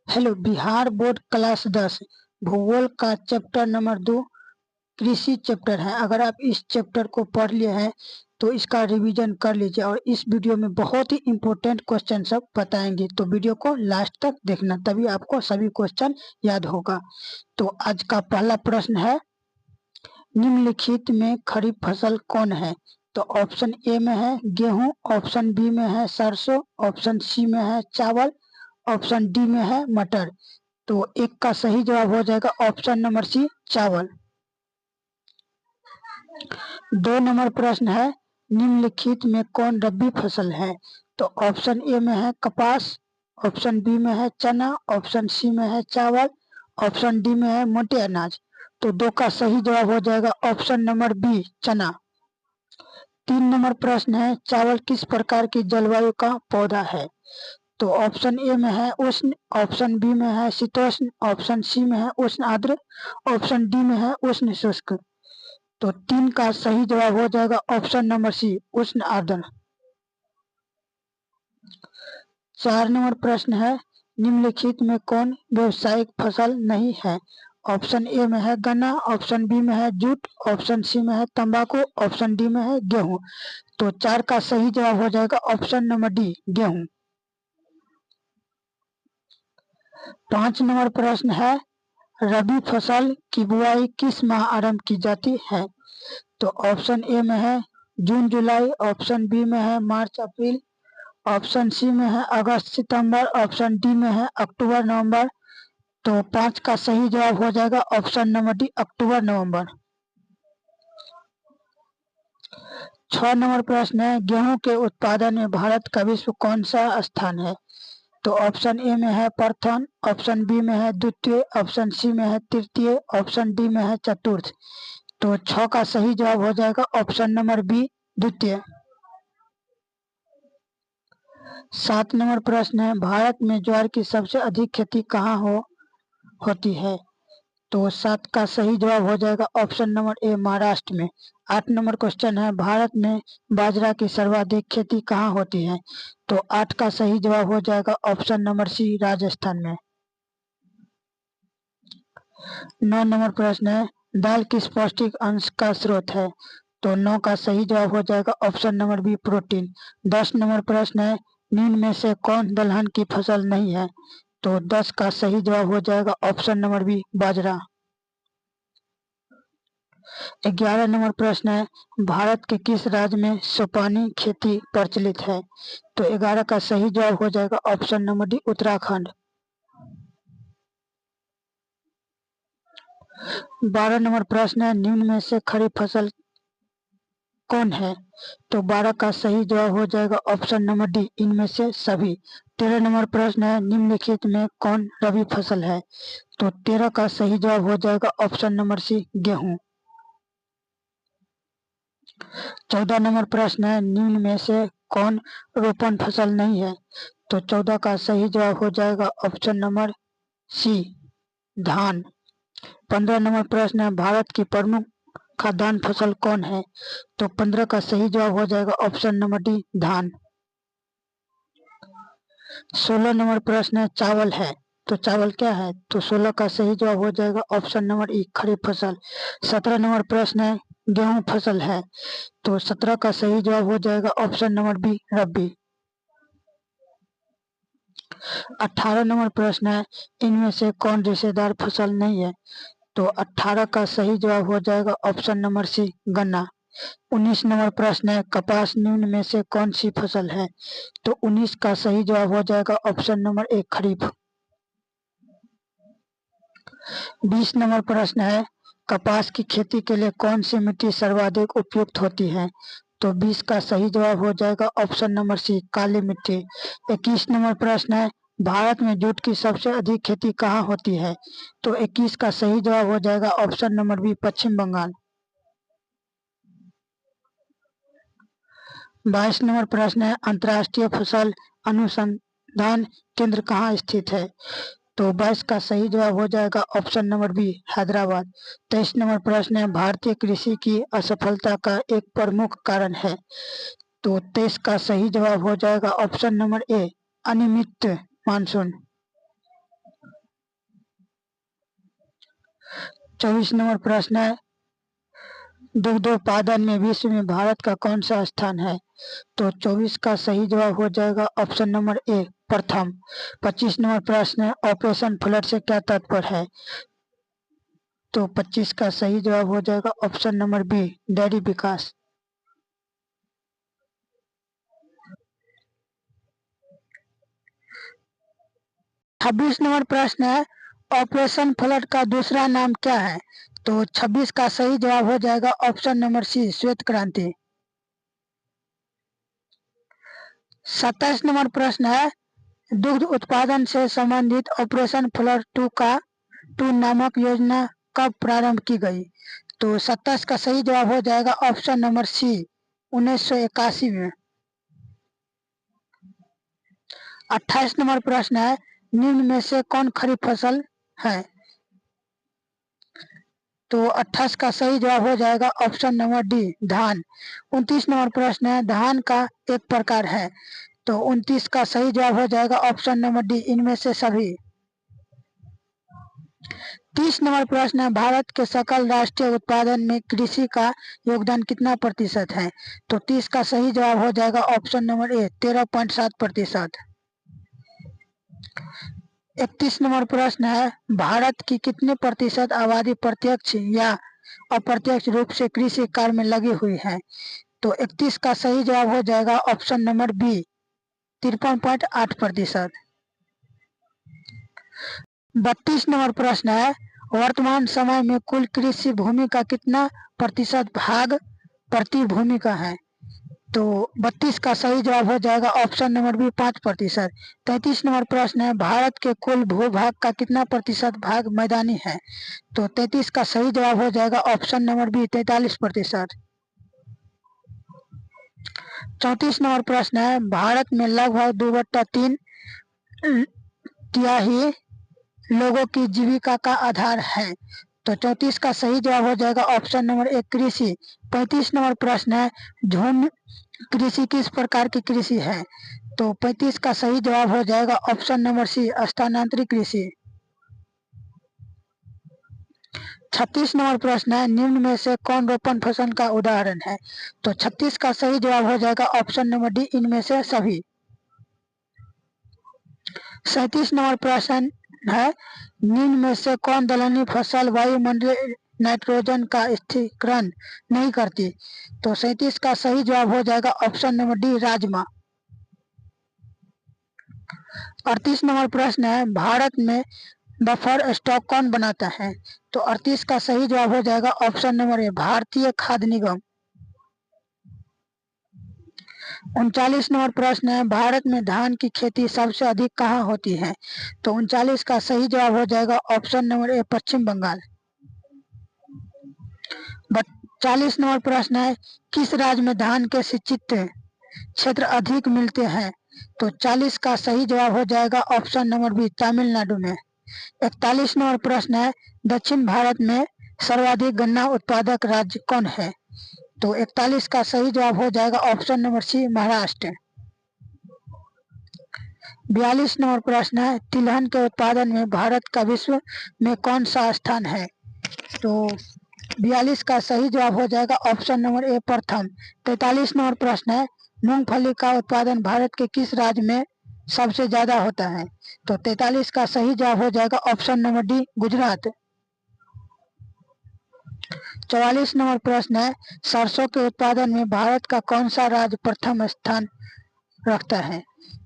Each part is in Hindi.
हेलो, बिहार बोर्ड क्लास 10 भूगोल का चैप्टर नंबर 2 कृषि चैप्टर है। अगर आप इस चैप्टर को पढ़ लिए हैं तो इसका रिवीजन कर लीजिए और इस वीडियो में बहुत ही इम्पोर्टेंट क्वेश्चन सब बताएंगे, तो वीडियो को लास्ट तक देखना, तभी आपको सभी क्वेश्चन याद होगा। तो आज का पहला प्रश्न है, निम्नलिखित में खरीफ फसल कौन है? तो ऑप्शन ए में है गेहूं, ऑप्शन बी में है सरसों, ऑप्शन सी में है चावल, ऑप्शन डी में है मटर। तो एक का सही जवाब हो जाएगा ऑप्शन नंबर सी, चावल। 2 नंबर प्रश्न है, निम्नलिखित में कौन रबी फसल है? तो ऑप्शन ए में है कपास, ऑप्शन बी में है चना, ऑप्शन सी में है चावल, ऑप्शन डी में है मोटे अनाज। तो 2 का सही जवाब हो जाएगा ऑप्शन नंबर बी, चना। 3 नंबर प्रश्न है, चावल किस प्रकार की जलवायु का पौधा है? तो ऑप्शन ए में है उष्ण, ऑप्शन बी में है शीतोष्ण, ऑप्शन सी में है उष्ण आर्द्र, ऑप्शन डी में है उष्ण शुष्क। तो 3 का सही जवाब हो जाएगा ऑप्शन नंबर सी, उष्ण आर्द्र। 4 नंबर प्रश्न है, निम्नलिखित में कौन व्यावसायिक फसल नहीं है? ऑप्शन ए में है गन्ना, ऑप्शन बी में है जूट, ऑप्शन सी में है तंबाकू, ऑप्शन डी में है गेहूं। तो 4 का सही जवाब हो जाएगा ऑप्शन नंबर डी, गेहूं। 5 नंबर प्रश्न है, रबी फसल की बुआई किस माह आरंभ की जाती है? तो ऑप्शन ए में है जून जुलाई, ऑप्शन बी में है मार्च अप्रैल, ऑप्शन सी में है अगस्त सितंबर, ऑप्शन डी में है अक्टूबर नवंबर। तो 5 का सही जवाब हो जाएगा ऑप्शन नंबर डी, अक्टूबर नवंबर। 6 नंबर प्रश्न है, गेहूं के उत्पादन में भारत का विश्व कौन सा स्थान है? तो ऑप्शन ए में है प्रथम, ऑप्शन बी में है द्वितीय, ऑप्शन सी में है तृतीय, ऑप्शन डी में है चतुर्थ। तो 6 का सही जवाब हो जाएगा ऑप्शन नंबर बी, द्वितीय। 7 नंबर प्रश्न है, भारत में ज्वार की सबसे अधिक खेती कहाँ होती है? तो 7 का सही जवाब हो जाएगा ऑप्शन नंबर ए, महाराष्ट्र में। 8 नंबर क्वेश्चन है, भारत में बाजरा की सर्वाधिक खेती कहाँ होती है? तो 8 का सही जवाब हो जाएगा ऑप्शन नंबर सी, राजस्थान में। 9 नंबर प्रश्न है, दाल किस पौष्टिक अंश का स्रोत है? तो 9 का सही जवाब हो जाएगा ऑप्शन नंबर बी, प्रोटीन। 10 नंबर प्रश्न है, निम्न में से कौन दलहन की फसल नहीं है? तो 10 का सही जवाब हो जाएगा ऑप्शन नंबर बी, बाजरा। 11 नंबर प्रश्न है, भारत के किस राज्य में सोपानी खेती प्रचलित है? तो 11 का सही जवाब हो जाएगा option number D, Uttarakhand. 12 number प्रश्न है, निम्न में से खरीफ फसल कौन है? तो 12 का सही जवाब हो जाएगा ऑप्शन नंबर डी, इनमें से सभी। 13 नंबर प्रश्न है, निम्नलिखित में कौन रबी फसल है? तो 13 का सही जवाब हो जाएगा ऑप्शन नंबर सी, गेहूं। 14 नंबर प्रश्न है, निम्न में से कौन रोपण फसल नहीं है? तो 14 का सही जवाब हो जाएगा ऑप्शन नंबर सी, धान। 15 नंबर प्रश्न है, भारत की प्रमुख खाद्यान्न फसल कौन है? तो 15 का सही जवाब हो जाएगा ऑप्शन नंबर डी, धान। 16 नंबर प्रश्न है, चावल है, तो चावल क्या है? तो 16 का सही जवाब हो जाएगा ऑप्शन नंबर ई, खरीफ फसल। 17 नंबर प्रश्न है, गेहूं फसल है, तो 17 का सही जवाब हो जाएगा ऑप्शन नंबर बी, रबी। 18 नंबर प्रश्न है, इनमें से कौन रेशेदार फसल नहीं है? तो 18 का सही जवाब हो जाएगा ऑप्शन नंबर सी, गन्ना। 19 नंबर प्रश्न है, कपास निम्न में से कौन सी फसल है? तो 19 का सही जवाब हो जाएगा ऑप्शन नंबर ए, खरीफ। 20 नंबर प्रश्न है, कपास की खेती के लिए कौन सी मिट्टी सर्वाधिक उपयुक्त होती है? तो 20 का सही जवाब हो जाएगा ऑप्शन नंबर सी, काली मिट्टी। 21 नंबर प्रश्न है, भारत में जूट की सबसे अधिक खेती कहाँ होती है? तो 21 का सही जवाब हो जाएगा ऑप्शन नंबर बी, पश्चिम बंगाल। 22 नंबर प्रश्न है, अंतर्राष्ट्रीय फसल अनुसंधान केंद्र कहाँ स्थित है? तो 22 का सही जवाब हो जाएगा ऑप्शन नंबर बी, हैदराबाद। 23 नंबर प्रश्न है, भारतीय कृषि की असफलता का एक प्रमुख कारण है? तो 23 का सही जवाब हो जाएगा ऑप्शन नंबर ए, अनियमित मानसून। 24 नंबर प्रश्न है, दुग्धोत्पादन में विश्व में भारत का कौन सा स्थान है? तो 24 का सही जवाब हो जाएगा ऑप्शन नंबर ए, प्रथम। 25 नंबर प्रश्न है, ऑपरेशन फ्लड से क्या तात्पर्य है? तो 25 का सही जवाब हो जाएगा ऑप्शन नंबर बी, डेयरी विकास। 26 नंबर प्रश्न है, ऑपरेशन फ्लड का दूसरा नाम क्या है? तो 26 का सही जवाब हो जाएगा ऑप्शन नंबर सी, श्वेत क्रांति। 27 नंबर प्रश्न है, दुग्ध उत्पादन से संबंधित ऑपरेशन फ्लड 2 नामक योजना कब प्रारंभ की गई? तो 27 का सही जवाब हो जाएगा ऑप्शन नंबर सी, 1981 में। 28 नंबर प्रश्न है, निम्न में से कौन खरीफ फसल है? तो 28 का सही जवाब हो जाएगा ऑप्शन नंबर डी, धान। 29 नंबर प्रश्न है, धान का एक प्रकार है? तो 29 का सही जवाब हो जाएगा ऑप्शन नंबर डी, इनमें से सभी। 30 नंबर प्रश्न है, भारत के सकल राष्ट्रीय उत्पादन में कृषि का योगदान कितना प्रतिशत है? तो 30 का सही जवाब हो जाएगा ऑप्शन नंबर ए, 13.7%। 31 नंबर प्रश्न है, भारत की कितने प्रतिशत आबादी प्रत्यक्ष या अप्रत्यक्ष रूप से कृषि कार्य में लगी हुई है? तो 31 का सही जवाब हो जाएगा ऑप्शन नंबर बी, 53.8%। 32 नंबर प्रश्न है, वर्तमान समय में कुल कृषि भूमि का कितना प्रतिशत भाग प्रति भूमि का है? तो 32 का सही जवाब हो जाएगा ऑप्शन नंबर बी, 5%। 33 नंबर प्रश्न है, भारत के कुल भूभाग का कितना प्रतिशत भाग मैदानी है? तो 33 का सही जवाब हो जाएगा ऑप्शन नंबर बी, 43%। 34 नंबर प्रश्न है, भारत में लगभग 2/3 तिहाई लोगों की जीविका का आधार है? तो 34 का सही जवाब हो जाएगा ऑप्शन नंबर एक, कृषि। 35 नंबर प्रश्न है, झुंड कृषि किस प्रकार की कृषि है? तो 35 का सही जवाब हो जाएगा ऑप्शन नंबर सी, स्थानांतरित कृषि। 36 नंबर प्रश्न है, निम्न में से कौन रोपण फसल का उदाहरण है? तो 36 का सही जवाब हो जाएगा ऑप्शन नंबर डी, इनमें से सभी। 37 नंबर प्रश्न है, निम्न में से कौन दलहनी फसल वायुमंडलीय नाइट्रोजन का स्थिरीकरण नहीं करती? तो 37 का सही जवाब हो जाएगा option number D, rajma. 38 number प्रश्न है, भारत में बफर स्टॉक कौन बनाता है? तो 38 का सही जवाब हो जाएगा ऑप्शन नंबर ए, भारतीय खाद्य निगम। 39 नंबर प्रश्न है, भारत में धान की खेती सबसे अधिक कहाँ होती है? तो 39 का सही जवाब हो जाएगा option number A, Paschim Bangal. 40 नंबर प्रश्न है, किस राज्य में धान के सिंचित क्षेत्र अधिक मिलते हैं? तो 40 का सही जवाब हो जाएगा ऑप्शन नंबर बी, तमिलनाडु में। 41 नंबर प्रश्न है, दक्षिण भारत में सर्वाधिक गन्ना उत्पादक राज्य कौन है? तो 41 का सही जवाब हो जाएगा ऑप्शन नंबर सी, महाराष्ट्र। 42 नंबर प्रश्न है, तिलहन के उत्पादन में भारत का विश्व में कौन सा स्थान है? तो 42 का सही जवाब हो जाएगा ऑप्शन नंबर ए, प्रथम। 43 नंबर प्रश्न है, मूंगफली का उत्पादन भारत के किस राज्य में सबसे ज्यादा होता है? तो 43 का सही जवाब हो जाएगा option number D, Gujarat. 44 number प्रश्न है, सरसों के उत्पादन में भारत का कौन सा राज्य प्रथम स्थान रखता है?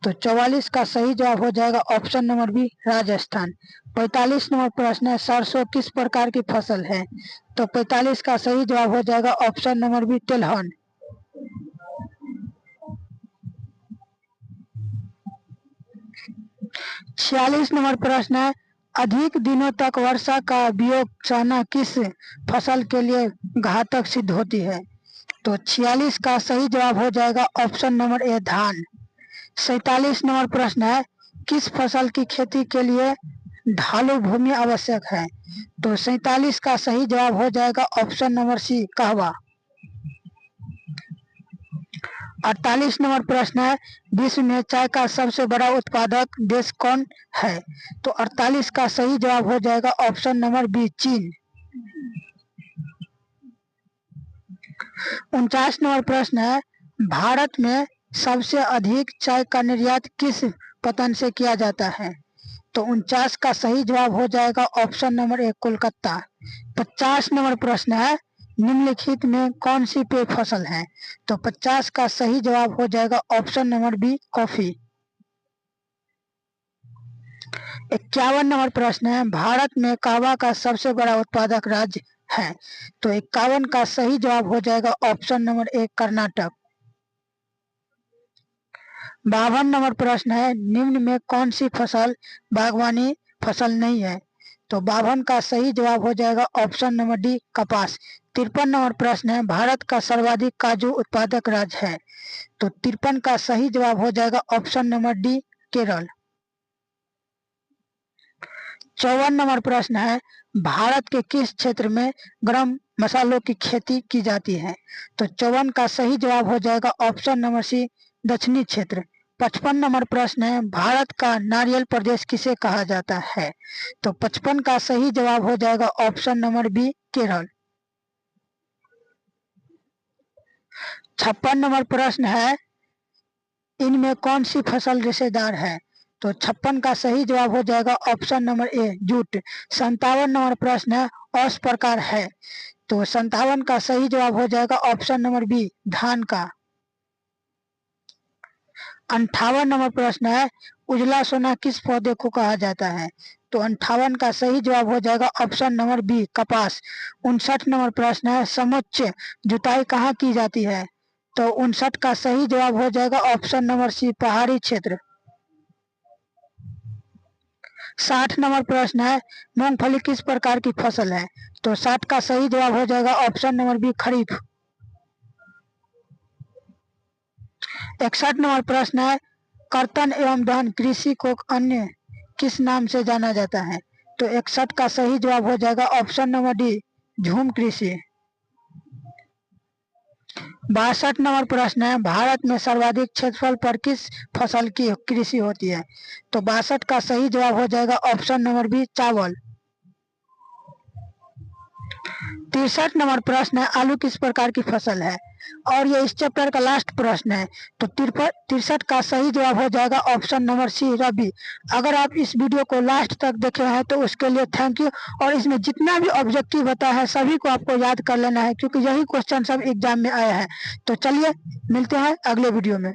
तो 44 का सही जवाब हो जाएगा ऑप्शन नंबर बी, राजस्थान। 45 नंबर प्रश्न है, सरसों किस प्रकार की फसल है? तो 45 का सही जवाब हो जाएगा ऑप्शन नंबर बी, तिलहन। 46 नंबर प्रश्न है, अधिक दिनों तक वर्षा का वियोग सहना किस फसल के लिए घातक सिद्ध होती है? तो 46 का सही जवाब हो जाएगा ऑप्शन नंबर ए, धान। 47 नंबर प्रश्न है, किस फसल की खेती के लिए ढालू भूमि आवश्यक है? तो 47 का सही जवाब हो जाएगा ऑप्शन नंबर सी, कहवा। 48 नंबर प्रश्न है, विश्व में चाय का सबसे बड़ा उत्पादक देश कौन है? तो 48 का सही जवाब हो जाएगा ऑप्शन नंबर बी, चीन। 49 नंबर प्रश्न है, भारत में सबसे अधिक चाय का निर्यात किस पतन से किया जाता है? तो 49 का सही जवाब हो जाएगा ऑप्शन नंबर ए कोलकाता। 50 नंबर प्रश्न है, निम्नलिखित में कौन सी पेय फसल है? तो 50 का सही जवाब हो जाएगा ऑप्शन नंबर बी कॉफी। 51 नंबर प्रश्न है, भारत में कहवा का सबसे बड़ा उत्पादक राज्य है? तो 51 का सही जवाब हो जाएगा ऑप्शन नंबर ए कर्नाटक। 52 नंबर प्रश्न है, निम्न में कौन सी फसल बागवानी फसल नहीं है? तो 52 का सही जवाब हो जाएगा ऑप्शन नंबर डी कपास। 53 नंबर प्रश्न है, भारत का सर्वाधिक काजू उत्पादक राज्य है? तो 53 का सही जवाब हो जाएगा option number D Kerala. 54 number प्रश्न है, भारत के किस क्षेत्र में गरम मसालों की खेती की जाती है? तो 54 का सही जवाब हो जाएगा ऑप्शन नंबर सी दक्षिणी क्षेत्र। 55 नंबर प्रश्न है, भारत का नारियल प्रदेश किसे कहा जाता है? तो 55 का सही जवाब हो जाएगा ऑप्शन नंबर बी केरल। 56 नंबर प्रश्न है, इनमें कौन सी फसल रेशेदार है? तो 56 का सही जवाब हो जाएगा ऑप्शन नंबर ए जूट। 57 नंबर प्रश्न है, औस प्रकार है? तो 57 का सही जवाब हो जाएगा ऑप्शन नंबर बी धान का। 58 नंबर प्रश्न है, उजला सोना किस पौधे को कहा जाता है? तो 58 का सही जवाब हो जाएगा ऑप्शन नंबर बी कपास। 59 नंबर प्रश्न है, समोच्च जुताई कहाँ की जाती है? तो 59 का सही जवाब हो जाएगा ऑप्शन नंबर सी पहाड़ी क्षेत्र। 60 नंबर प्रश्न है, मूंगफली किस प्रकार की फसल है? तो 60 का सही जवाब हो जाएगा ऑप्शन नंबर बी खरीफ। 61 नंबर प्रश्न है, कर्तन एवं दहन कृषि को अन्य किस नाम से जाना जाता है? तो 61 का सही जवाब हो जाएगा ऑप्शन नंबर डी झूम कृषि। 62 नंबर प्रश्न है, भारत में सर्वाधिक क्षेत्रफल पर किस फसल की कृषि होती है? तो 62 का सही जवाब हो जाएगा ऑप्शन नंबर बी चावल। 63 नंबर प्रश्न है, आलू किस प्रकार की फसल है? और ये इस चैप्टर का लास्ट प्रश्न है। तो 63 का सही जवाब हो जाएगा ऑप्शन नंबर सी रबी। अगर आप इस वीडियो को लास्ट तक देखे हैं तो उसके लिए थैंक यू। और इसमें जितना भी ऑब्जेक्टिव बता है सभी को आपको याद कर लेना है, क्योंकि यही क्वेश्चन सब एग्जाम में आया है। तो चलिए मिलते हैं अगले वीडियो में।